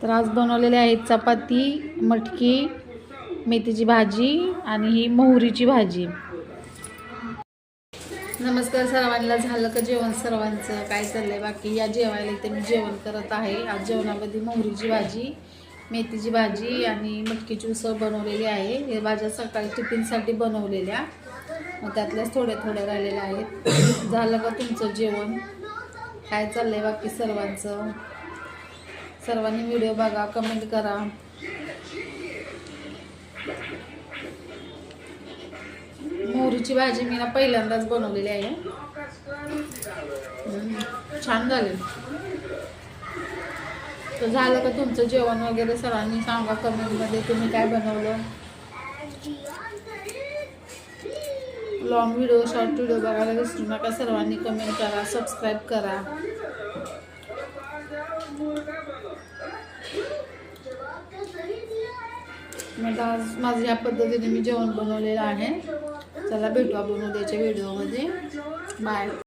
तर आज बनवलेले आहेत चपाती, मटकी, मेथीची भाजी आणि ही मोहरीची भाजी। नमस्कार सर्वांना। झालं का जेवण सर्वांचं? काय चाललंय बाकी? या जेवायला इथे मी जेवण करत आहे। आज जेवणामध्ये मोहरीची भाजी, मेथीची भाजी आणि मटकीची उसळ बनवलेली आहे। हे भाज्या सकाळी टिफिनसाठी बनवलेल्या, मग त्यातल्याच थोड्या थोड्या राहिलेल्या आहेत। झालं का तुमचं जेवण? काय चाललंय बाकी सर्वांचं? सर्वांनी व्हिडिओ बघा, कमेंट करा। मोहरीची भाजी मी ना पहिल्यांदाच बनवलेली आहे। छान झाले। तर झालं का तुमचं जेवण वगैरे? सर्वांनी सांगा कमेंटमध्ये तुम्ही काय बनवलं। लॉंग व्हिडिओ, शॉर्ट व्हिडिओ बघायला विसरू नका। सर्वांनी कमेंट करा, सबस्क्राईब करा। मग आज माझं ह्या पद्धतीने मी जेवण बनवलेलं आहे। चला भेटू आपण उद्याच्या व्हिडिओमध्ये। बाय।